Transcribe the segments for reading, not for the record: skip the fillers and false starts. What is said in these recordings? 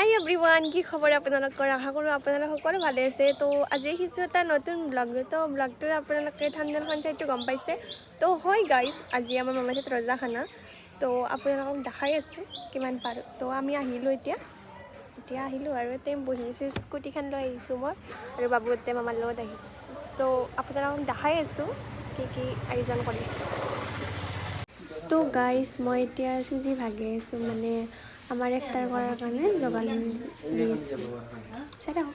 হাই everyone, কি খবৰ আপোনালোকৰ? আশা কৰোঁ আপোনালোক সকলো ভালে আছে। তো আজি আহিছোঁ এটা নতুন ব্লগ। তো ব্লগটো আপোনালোকে থাম্বনেইলখন চাইটো গম পাইছে। তো হয় গাইজ, আজি আমাৰ মামাহঁত ৰজা খানা। তো আপোনালোকক দেখাই আছোঁ কিমান পাৰোঁ। তো আমি আহিলোঁ এতিয়া আহিলোঁ আৰু এতিয়া বহি আছোঁ, স্কুটিখন লৈ আহিছোঁ মই আৰু বাবুহঁতে মামাৰ লগত আহিছোঁ। তো আপোনালোকক দেখাই আছোঁ কি কি আয়োজন কৰিছোঁ। তো গাইজ, মই এতিয়া চুজি ভাগি আছোঁ, মানে আমাৰ ইফতাৰ কৰাৰ কাৰণে যোগান দি আছোঁ। চাই থাকক।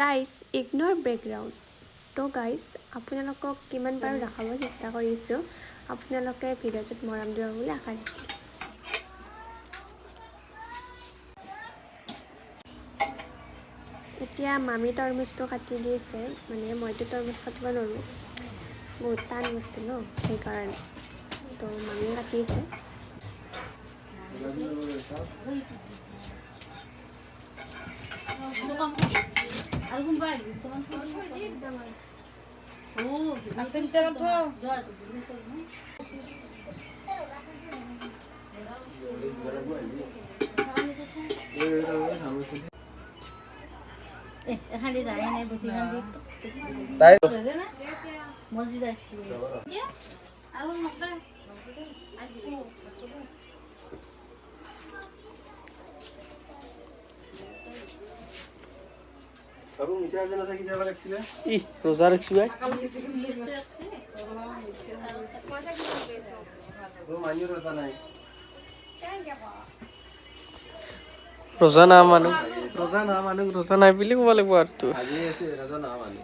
Guys, ignore background. তো গাইজ, আপোনালোকক কিমান পাৰোঁ দেখাব চেষ্টা কৰিছোঁ। আপোনালোকে ভিডিঅ'টোত মৰম দিব বুলি আশা ৰাখিলোঁ। এতিয়া মামী তৰমুজটো কাটি দি আছে, মানে মইতো তৰমুজ কাটিব নোৱাৰোঁ, বহুত টান বস্তু ন, সেইকাৰণে তো মামীয়ে কাটি আছে। এখানে যায় নাই বুঝি খান্দি তাই মসজিদ আসছিল আর নকটা বাবু মিঠা আছে না কি যাবা লাগছিল ই রোজা রাখছি ভাই ও মানিও রোজা নাই রোজা না মানুহ রোজা নাই বুলি ক'ব লাগিব আৰু তো আজি আছে ৰোজা না মানে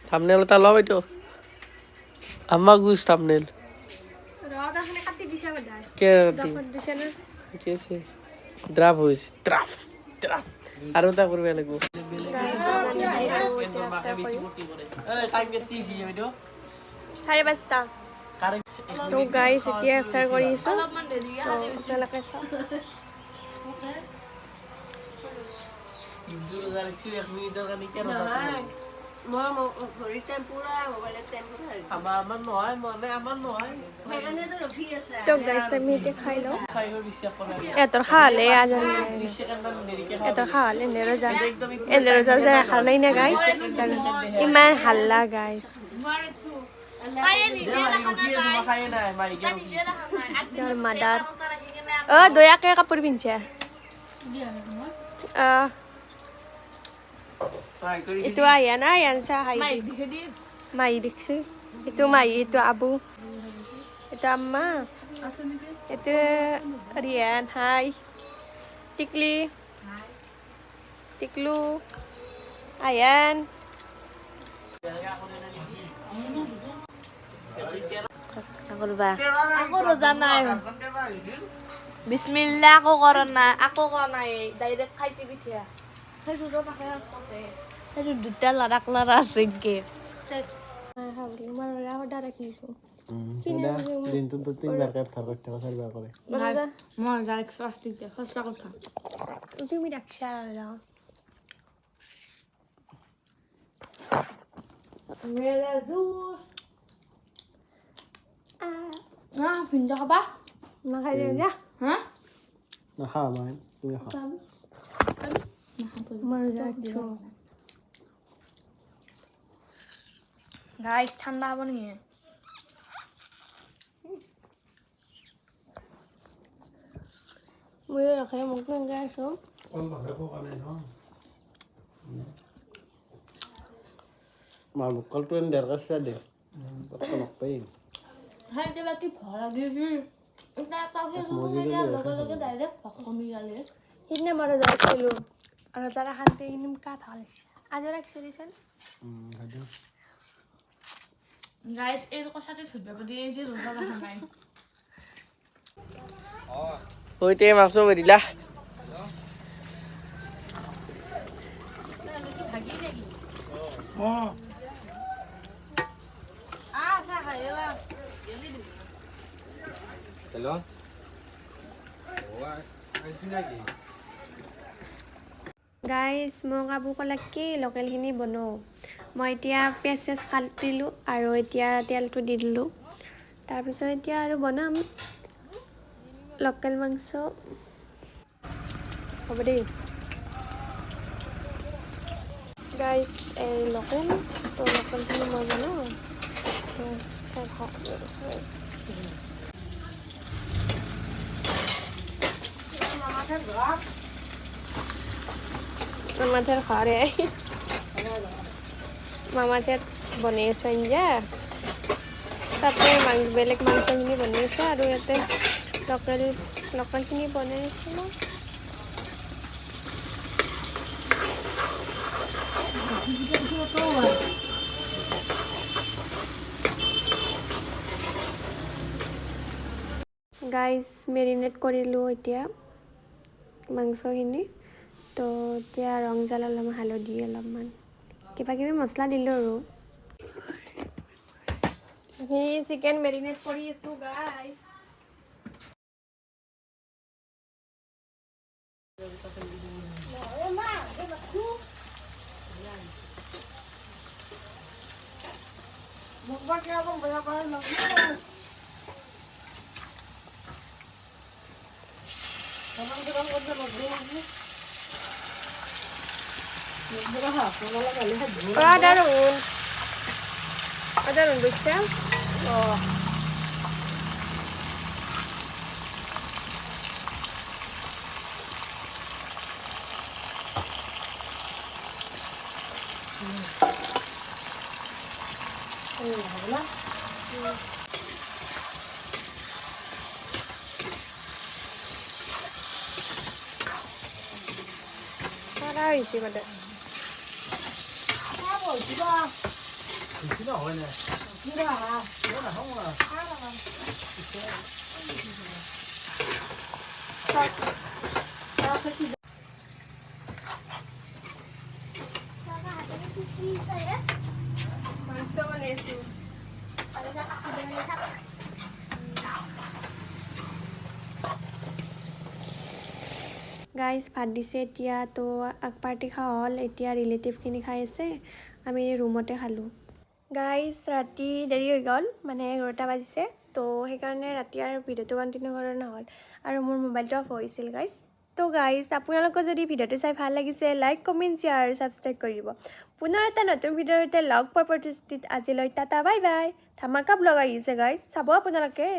থাম্বনেল এটা লও এইটো আমাৰ গুছ থাম্বনেল ৰগাখনে কাটি দিছে বদাই কে দখত দিছে না কি আছে ড্ৰাফ হৈছে ড্ৰাফ আৰু এটা কৰিব লাগিব চাৰে পাঁচটা। তো গাইজ, এতিয়া ইফতাৰ কৰি আছোঁ, তো আপোনালোকে চাওক। তো গাইজ, আমি এতিয়া খাই লওঁ। এহঁতৰ খালে নেৰজা যে ৰাখা নাই না গাইজ, ইমান হাল্লা গাইজ। মাদাৰ দয়াকে কাপোৰ পিন্ধছে। এইটো আয়া না আয়ানছা হাই মাহি দেখছি, এইটো মাহি, এইটো আবু, এইটো আম্মা, এইটো ৰিয়ান, হাই টিকলু আয়ান। আকৌ ৰজা নাই বিসমিল্লাহ আকৌ কৰা নাই, আকৌ কৰা নাই, ডাইৰেক্ট খাইছে পিঠা সেইটো দুটা লাৰাক লাৰা আছে কি দিনটো তো তিনবাৰ ইফতাৰ কৰতে হবে চাৰবাৰ কৰে মই ডাইৰেক্ট ফাৰ্ষ্ট সঁচা কথা তুমি দেখছা মেলে জুচ ভিন্দা খাবা নাখাই যা হা না খাওয়া মানে তুমি খাও গাইস ঠান্ডা হবো নি মই ৰাখে মোক এনেকৈ আছোঁ। মাৰ বুকলটো এনে দৰকাৰ দে নকপাই হাই কিবা কি ভৰা দিবি এটা লগে লগে ডাইৰেক্ট ভক কমি গ'লে সিদিনা মই ৰজা ৰাখিছিলোঁ আৰু ৰজা ৰাখাতে এনেকুৱা ভাল হৈছে আজি ৰাখিছিলিচোন গাইজ এই কথাতে ধৰিব পাৰি এই যে ৰোজা ৰখা নাই হইতে মাংস দিলা হেল্ল' গাইজ মোক আবু ক'লে কি লোকেলখিনি বনাওঁ মই এতিয়া পিঁয়াজ চিয়াজ কাটিলোঁ আৰু এতিয়া তেলটো দি দিলোঁ তাৰপিছত এতিয়া আৰু বনাম লোকেল মাংস হ'ব দেই গাইজ এই লোকেল তো লোকেলখিনি মই বনাওঁ মামাঠেৰ ঘৰে মামাঠেৰ বনাই আছোঁ আঞ্জা তাতে বেলেগ মাংসখিনি বনাই আছে আৰু ইয়াতে লোকেলখিনি বনাই আছোঁ গাইজ মেৰিনেট কৰিলোঁ এতিয়া মাংসখিনি তো এতিয়া ৰং জ্বালা অলপমান হালধি অলপমান কিবা কিবি মছলা দিলোঁ আৰু সেই চিকেন মেৰিনেট কৰি আছোঁ guys ada run bucha Para isi pada. Mangsa mana itu? Guys ভাত দিছে এতিয়া তো পাৰ্টি খোৱা হ'ল এতিয়া ৰিলেটিভখিনি খাই আছে আমি ৰুমতে খালোঁ গাইজ ৰাতি দেৰি হৈ গ'ল মানে 11টা বাজিছে তো সেইকাৰণে ৰাতি আৰু ভিডিঅ'টো কণ্টিনিউ কৰা নহ'ল আৰু মোৰ মোবাইলটো অফ হৈছিল গাইজ তো গাইজ আপোনালোকৰ যদি ভিডিঅ'টো চাই ভাল লাগিছে লাইক কমেণ্ট শ্বেয়াৰ আৰু ছাবস্ক্ৰাইব কৰি দিব পুনৰ এটা নতুন ভিডিঅ'ৰ সৈতে লগ পোৱাৰ প্ৰতিশ্ৰুতিত আজিলৈ টাটা বাই বাই ধামাকা ব্লগ আহিছে গাইজ চাব আপোনালোকে